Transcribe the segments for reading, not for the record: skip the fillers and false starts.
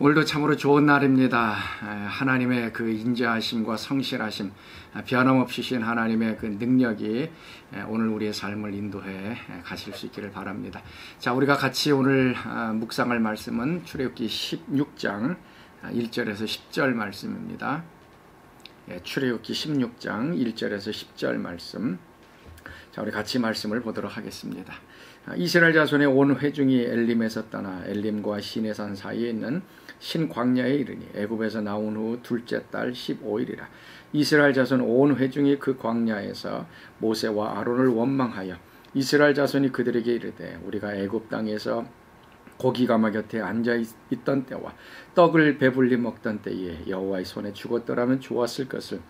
오늘도 참으로 좋은 날입니다. 하나님의 그 인자하심과 성실하심, 변함없이 신 하나님의 그 능력이 오늘 우리의 삶을 인도해 가실 수 있기를 바랍니다. 자, 우리가 같이 오늘 묵상할 말씀은 출애굽기 16장 1절에서 10절 말씀입니다. 출애굽기 16장 1절에서 10절 말씀. 자, 우리 같이 말씀을 보도록 하겠습니다. 이스라엘 자손의 온 회중이 엘림에서 떠나 엘림과 시내산 사이에 있는 신광야에 이르니 애굽에서 나온 후 둘째 달 15일이라. 이스라엘 자손 온 회중이 그 광야에서 모세와 아론을 원망하여 이스라엘 자손이 그들에게 이르되 우리가 애굽 땅에서 고기 가마 곁에 앉아 있던 때와 떡을 배불리 먹던 때에 여호와의 손에 죽었더라면 좋았을 것을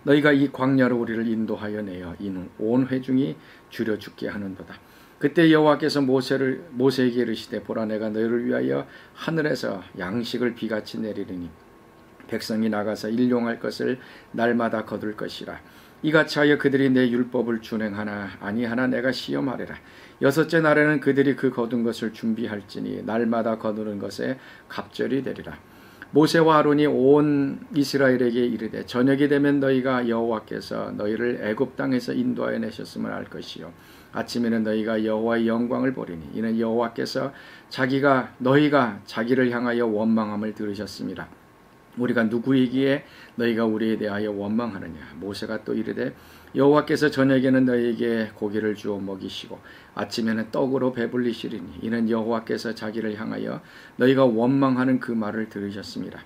너희가 이 광야로 우리를 인도하여 내어 이는 온 회중이 줄여 죽게 하는도다. 그때 여호와께서 모세에게 이르시되 보라 내가 너희를 위하여 하늘에서 양식을 비같이 내리리니 백성이 나가서 일용할 것을 날마다 거둘 것이라. 이같이 하여 그들이 내 율법을 준행하나 아니하나 내가 시험하리라. 여섯째 날에는 그들이 그 거둔 것을 준비할지니 날마다 거두는 것에 갑절이 되리라. 모세와 아론이 온 이스라엘에게 이르되 저녁이 되면 너희가 여호와께서 너희를 애굽 땅에서 인도하여 내셨음을 알 것이요 아침에는 너희가 여호와의 영광을 보리니 이는 여호와께서 너희가 자기를 향하여 원망함을 들으셨습니다. 우리가 누구이기에 너희가 우리에 대하여 원망하느냐. 모세가 또 이르되 여호와께서 저녁에는 너희에게 고기를 주어 먹이시고 아침에는 떡으로 배불리시리니 이는 여호와께서 자기를 향하여 너희가 원망하는 그 말을 들으셨습니다.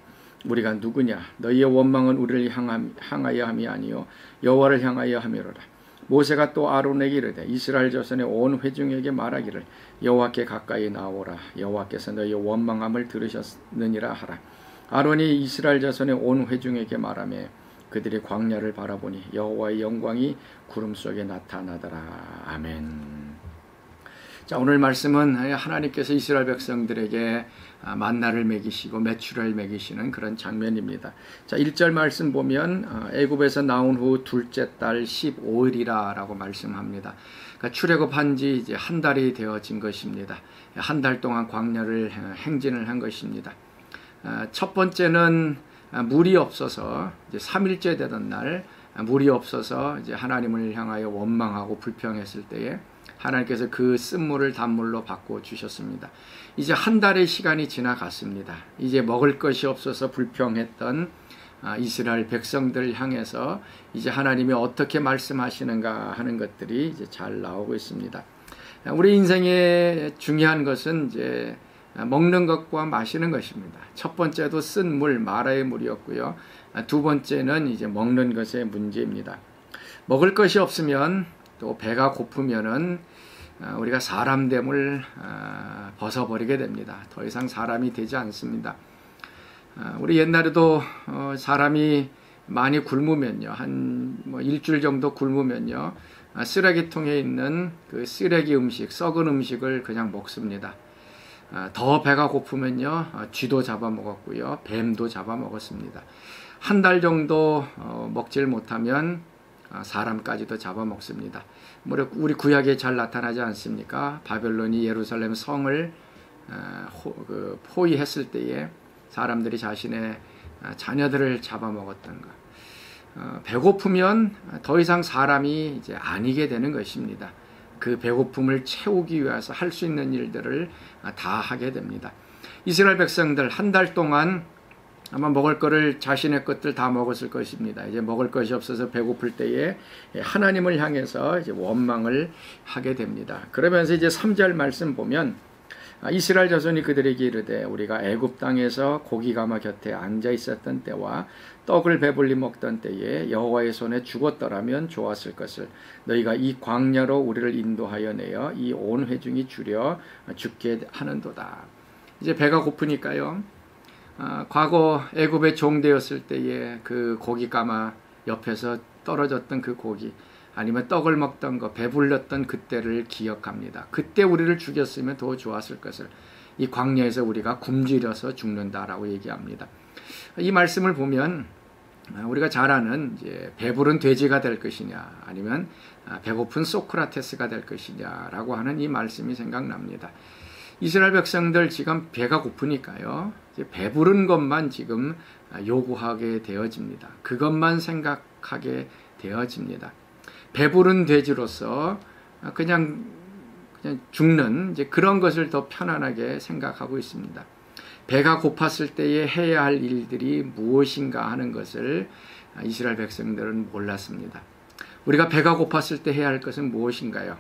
우리가 누구냐. 너희의 원망은 우리를 향하여 함이 아니요 여호와를 향하여 함이로라. 모세가 또 아론에게 이르되 이스라엘 자손의 온 회중에게 말하기를 여호와께 가까이 나오라. 여호와께서 너희의 원망함을 들으셨느니라 하라. 아론이 이스라엘 자손의 온 회중에게 말하며 그들이 광야를 바라보니 여호와의 영광이 구름 속에 나타나더라. 아멘. 자, 오늘 말씀은 하나님께서 이스라엘 백성들에게 만나를 먹이시고 메추라를 먹이시는 그런 장면입니다. 자, 1절 말씀 보면 애굽에서 나온 후 둘째 달 15일이라 라고 말씀합니다. 그러니까 출애굽한 지 이제 한 달이 되어진 것입니다. 한 달 동안 광야를 행진을 한 것입니다. 첫 번째는 물이 없어서 이제 3일째 되던 날 물이 없어서 이제 하나님을 향하여 원망하고 불평했을 때에 하나님께서 그 쓴물을 단물로 바꿔 주셨습니다. 이제 한 달의 시간이 지나갔습니다. 이제 먹을 것이 없어서 불평했던 이스라엘 백성들 향해서 이제 하나님이 어떻게 말씀하시는가 하는 것들이 이제 잘 나오고 있습니다. 우리 인생에 중요한 것은 이제 먹는 것과 마시는 것입니다. 첫 번째도 쓴 물, 마라의 물이었고요. 두 번째는 이제 먹는 것의 문제입니다. 먹을 것이 없으면 또 배가 고프면은 우리가 사람됨을 벗어버리게 됩니다. 더 이상 사람이 되지 않습니다. 우리 옛날에도 사람이 많이 굶으면요, 한 일주일 정도 굶으면요, 쓰레기통에 있는 그 쓰레기 음식, 썩은 음식을 그냥 먹습니다. 더 배가 고프면요, 쥐도 잡아먹었고요, 뱀도 잡아먹었습니다. 한 달 정도 먹질 못하면 사람까지도 잡아먹습니다. 우리 구약에 잘 나타나지 않습니까? 바벨론이 예루살렘 성을 포위했을 때에 사람들이 자신의 자녀들을 잡아먹었던 것. 배고프면 더 이상 사람이 이제 아니게 되는 것입니다. 그 배고픔을 채우기 위해서 할 수 있는 일들을 다 하게 됩니다. 이스라엘 백성들 한 달 동안 아마 먹을 거를 자신의 것들 다 먹었을 것입니다. 이제 먹을 것이 없어서 배고플 때에 하나님을 향해서 이제 원망을 하게 됩니다. 그러면서 이제 3절 말씀 보면 이스라엘 자손이 그들에게 이르되 우리가 애굽 땅에서 고기 가마 곁에 앉아 있었던 때와 떡을 배불리 먹던 때에 여호와의 손에 죽었더라면 좋았을 것을 너희가 이 광야로 우리를 인도하여 내어 이 온 회중이 줄여 죽게 하는도다. 이제 배가 고프니까요. 과거 애굽의 종되었을 때에 그 고기 가마 옆에서 떨어졌던 그 고기 아니면 떡을 먹던 거 배불렀던 그때를 기억합니다. 그때 우리를 죽였으면 더 좋았을 것을 이 광야에서 우리가 굶주려서 죽는다라고 얘기합니다. 이 말씀을 보면 우리가 잘 아는 이제 배부른 돼지가 될 것이냐 아니면 배고픈 소크라테스가 될 것이냐라고 하는 이 말씀이 생각납니다. 이스라엘 백성들 지금 배가 고프니까요. 배부른 것만 지금 요구하게 되어집니다. 그것만 생각하게 되어집니다. 배부른 돼지로서 그냥 죽는 이제 그런 것을 더 편안하게 생각하고 있습니다. 배가 고팠을 때에 해야 할 일들이 무엇인가 하는 것을 이스라엘 백성들은 몰랐습니다. 우리가 배가 고팠을 때 해야 할 것은 무엇인가요?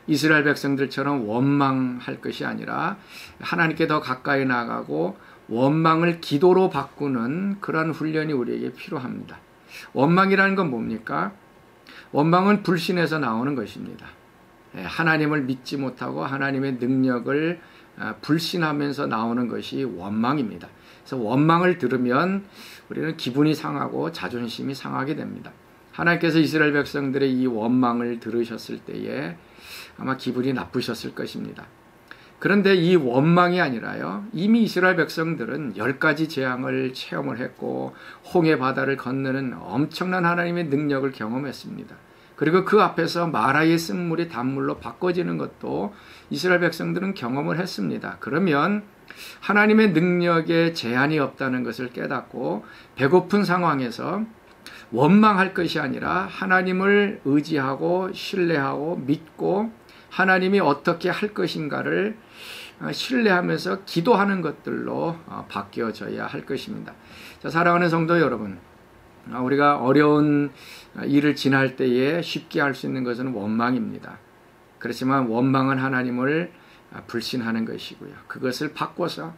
이스라엘 백성들처럼 원망할 것이 아니라 하나님께 더 가까이 나가고 원망을 기도로 바꾸는 그런 훈련이 우리에게 필요합니다. 원망이라는 건 뭡니까? 원망은 불신에서 나오는 것입니다. 하나님을 믿지 못하고 하나님의 능력을 불신하면서 나오는 것이 원망입니다. 그래서 원망을 들으면 우리는 기분이 상하고 자존심이 상하게 됩니다. 하나님께서 이스라엘 백성들의 이 원망을 들으셨을 때에 아마 기분이 나쁘셨을 것입니다. 그런데 이 원망이 아니라요, 이미 이스라엘 백성들은 10가지 재앙을 체험을 했고 홍해 바다를 건너는 엄청난 하나님의 능력을 경험했습니다. 그리고 그 앞에서 마라의 쓴물이 단물로 바꿔지는 것도 이스라엘 백성들은 경험을 했습니다. 그러면 하나님의 능력에 제한이 없다는 것을 깨닫고 배고픈 상황에서 원망할 것이 아니라 하나님을 의지하고 신뢰하고 믿고 하나님이 어떻게 할 것인가를 신뢰하면서 기도하는 것들로 바뀌어져야 할 것입니다. 자, 사랑하는 성도 여러분, 우리가 어려운 일을 지날 때에 쉽게 할 수 있는 것은 원망입니다. 그렇지만 원망은 하나님을 불신하는 것이고요. 그것을 바꿔서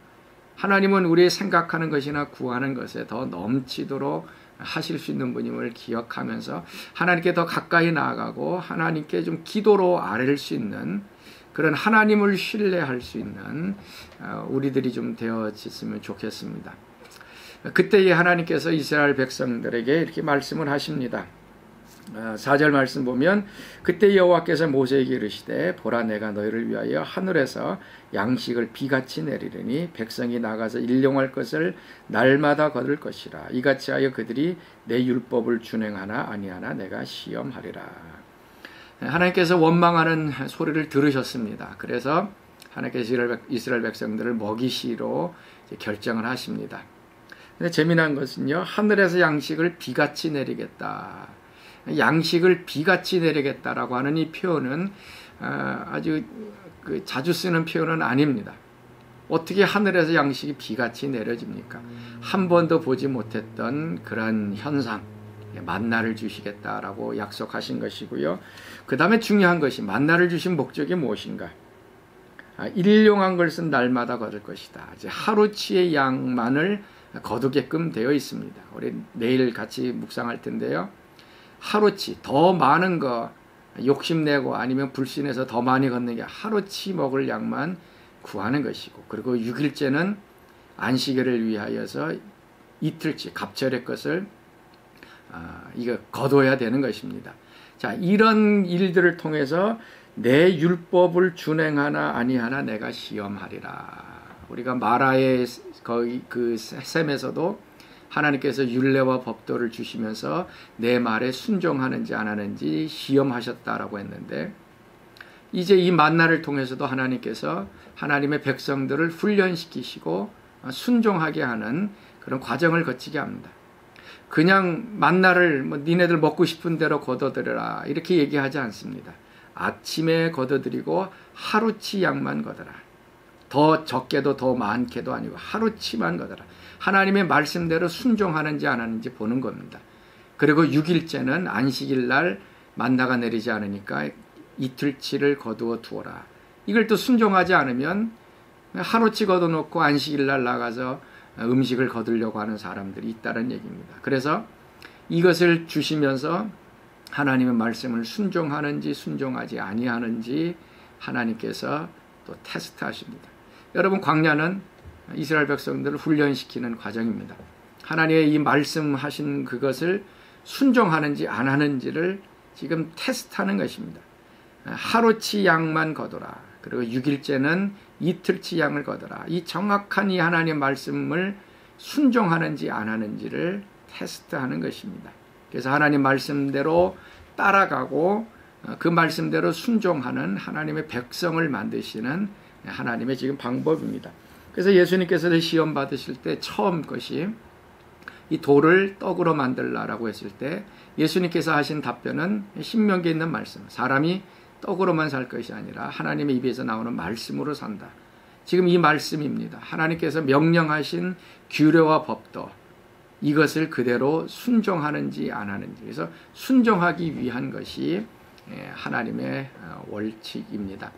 하나님은 우리의 생각하는 것이나 구하는 것에 더 넘치도록 하실 수 있는 분임을 기억하면서 하나님께 더 가까이 나아가고 하나님께 좀 기도로 아뢰를 수 있는 그런 하나님을 신뢰할 수 있는 우리들이 좀 되어졌으면 좋겠습니다. 그때에 하나님께서 이스라엘 백성들에게 이렇게 말씀을 하십니다. 4절 말씀 보면 그때 여호와께서 모세에게 이르시되 보라 내가 너희를 위하여 하늘에서 양식을 비같이 내리려니 백성이 나가서 일용할 것을 날마다 거둘 것이라. 이같이 하여 그들이 내 율법을 준행하나 아니하나 내가 시험하리라. 하나님께서 원망하는 소리를 들으셨습니다. 그래서 하나님께서 이스라엘 백성들을 먹이시로 결정을 하십니다. 근데 재미난 것은요, 하늘에서 양식을 비같이 내리겠다. 양식을 비같이 내리겠다라고 하는 이 표현은 아주 자주 쓰는 표현은 아닙니다. 어떻게 하늘에서 양식이 비같이 내려집니까? 한 번도 보지 못했던 그런 현상, 만나를 주시겠다라고 약속하신 것이고요. 그 다음에 중요한 것이 만나를 주신 목적이 무엇인가? 일용한 것은 날마다 거둘 것이다. 이제 하루치의 양만을 거두게끔 되어 있습니다. 우리 내일 같이 묵상할 텐데요. 하루치 더 많은 거 욕심내고 아니면 불신해서 더 많이 걷는 게 하루치 먹을 양만 구하는 것이고, 그리고 6일째는 안식일을 위하여서 이틀치 갑절의 것을 이거 거둬야 되는 것입니다. 자, 이런 일들을 통해서 내 율법을 준행하나 아니하나 내가 시험하리라. 우리가 마라의 거기 그 셈에서도 하나님께서 율례와 법도를 주시면서 내 말에 순종하는지 안 하는지 시험하셨다라고 했는데, 이제 이 만나를 통해서도 하나님께서 하나님의 백성들을 훈련시키시고 순종하게 하는 그런 과정을 거치게 합니다. 그냥 만나를 니네들 먹고 싶은 대로 거둬들여라 이렇게 얘기하지 않습니다. 아침에 거둬들이고 하루치 양만 거둬라. 더 적게도 더 많게도 아니고 하루치만 거둬라. 하나님의 말씀대로 순종하는지 안 하는지 보는 겁니다. 그리고 6일째는 안식일 날 만나가 내리지 않으니까 이틀치를 거두어 두어라. 이걸 또 순종하지 않으면 하루치 거둬놓고 안식일 날 나가서 음식을 거두려고 하는 사람들이 있다는 얘기입니다. 그래서 이것을 주시면서 하나님의 말씀을 순종하는지 순종하지 아니하는지 하나님께서 또 테스트하십니다. 여러분, 광야는 이스라엘 백성들을 훈련시키는 과정입니다. 하나님의 이 말씀하신 그것을 순종하는지 안 하는지를 지금 테스트하는 것입니다. 하루치 양만 거둬라. 그리고 6일째는 이틀치 양을 거둬라. 이 정확한 이 하나님의 말씀을 순종하는지 안 하는지를 테스트하는 것입니다. 그래서 하나님 말씀대로 따라가고 그 말씀대로 순종하는 하나님의 백성을 만드시는 하나님의 지금 방법입니다. 그래서 예수님께서 시험 받으실 때 처음 것이 이 돌을 떡으로 만들라라고 했을 때 예수님께서 하신 답변은 신명기에 있는 말씀, 사람이 떡으로만 살 것이 아니라 하나님의 입에서 나오는 말씀으로 산다. 지금 이 말씀입니다. 하나님께서 명령하신 규례와 법도 이것을 그대로 순종하는지 안 하는지, 그래서 순종하기 위한 것이 하나님의 원칙입니다.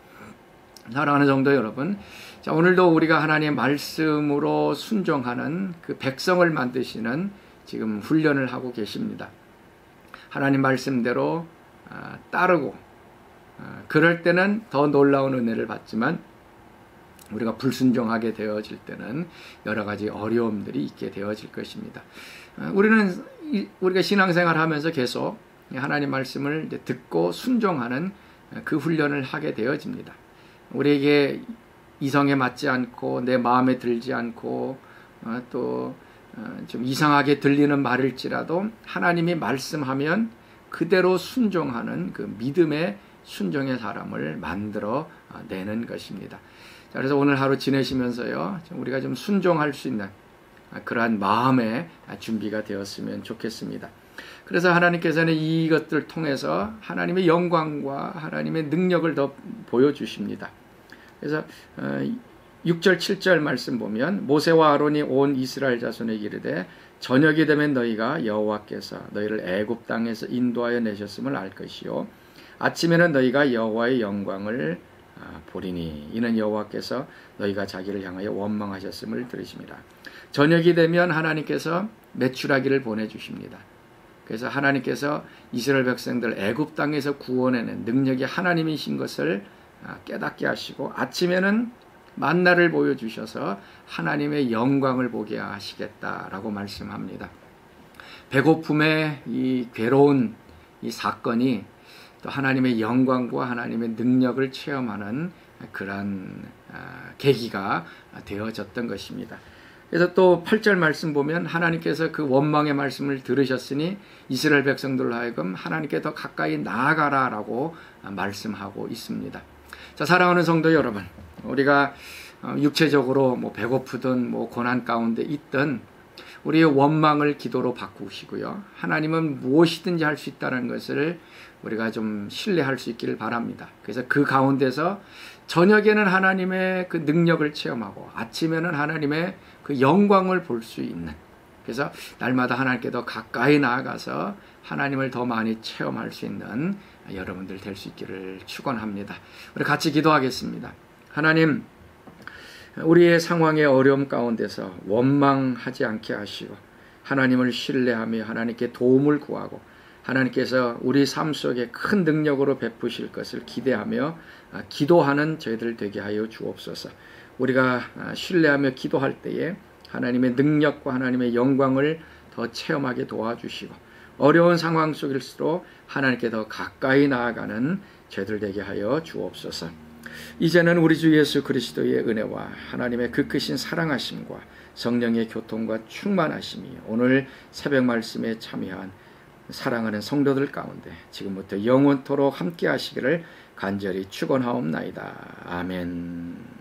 사랑하는 성도 여러분, 자, 오늘도 우리가 하나님의 말씀으로 순종하는 그 백성을 만드시는 지금 훈련을 하고 계십니다. 하나님 말씀대로 따르고 그럴 때는 더 놀라운 은혜를 받지만 우리가 불순종하게 되어질 때는 여러 가지 어려움들이 있게 되어질 것입니다. 우리가 신앙생활 하면서 계속 하나님 말씀을 듣고 순종하는 그 훈련을 하게 되어집니다. 우리에게 이성에 맞지 않고 내 마음에 들지 않고 또 좀 이상하게 들리는 말일지라도 하나님이 말씀하면 그대로 순종하는 그 믿음의 순종의 사람을 만들어 내는 것입니다. 자, 그래서 오늘 하루 지내시면서요, 우리가 좀 순종할 수 있는 그러한 마음의 준비가 되었으면 좋겠습니다. 그래서 하나님께서는 이것들을 통해서 하나님의 영광과 하나님의 능력을 더 보여주십니다. 그래서 6절 7절 말씀 보면 모세와 아론이 온 이스라엘 자손에게 이르되 저녁이 되면 너희가 여호와께서 너희를 애굽 땅에서 인도하여 내셨음을 알 것이요 아침에는 너희가 여호와의 영광을 보리니 이는 여호와께서 너희가 자기를 향하여 원망하셨음을 들으십니다. 저녁이 되면 하나님께서 메추라기를 보내주십니다. 그래서 하나님께서 이스라엘 백성들 애굽 땅에서 구원해낸 능력이 하나님이신 것을 깨닫게 하시고 아침에는 만나를 보여주셔서 하나님의 영광을 보게 하시겠다라고 말씀합니다. 배고픔의 이 괴로운 이 사건이 또 하나님의 영광과 하나님의 능력을 체험하는 그러한 계기가 되어졌던 것입니다. 그래서 또 8절 말씀 보면 하나님께서 그 원망의 말씀을 들으셨으니 이스라엘 백성들로 하여금 하나님께 더 가까이 나아가라라고 말씀하고 있습니다. 자, 사랑하는 성도 여러분, 우리가 육체적으로 배고프든 고난 가운데 있든 우리의 원망을 기도로 바꾸시고요. 하나님은 무엇이든지 할 수 있다는 것을 우리가 좀 신뢰할 수 있기를 바랍니다. 그래서 그 가운데서 저녁에는 하나님의 그 능력을 체험하고 아침에는 하나님의 그 영광을 볼 수 있는, 그래서 날마다 하나님께 더 가까이 나아가서 하나님을 더 많이 체험할 수 있는 여러분들 될 수 있기를 축원합니다. 우리 같이 기도하겠습니다. 하나님, 우리의 상황의 어려움 가운데서 원망하지 않게 하시고 하나님을 신뢰하며 하나님께 도움을 구하고 하나님께서 우리 삶 속에 큰 능력으로 베푸실 것을 기대하며 기도하는 저희들 되게 하여 주옵소서. 우리가 신뢰하며 기도할 때에 하나님의 능력과 하나님의 영광을 더 체험하게 도와주시고 어려운 상황 속일수록 하나님께 더 가까이 나아가는 저희들 되게 하여 주옵소서. 이제는 우리 주 예수 그리스도의 은혜와 하나님의 그 크신 사랑하심과 성령의 교통과 충만하심이 오늘 새벽 말씀에 참여한 사랑하는 성도들 가운데 지금부터 영원토록 함께 하시기를 간절히 축원하옵나이다. 아멘.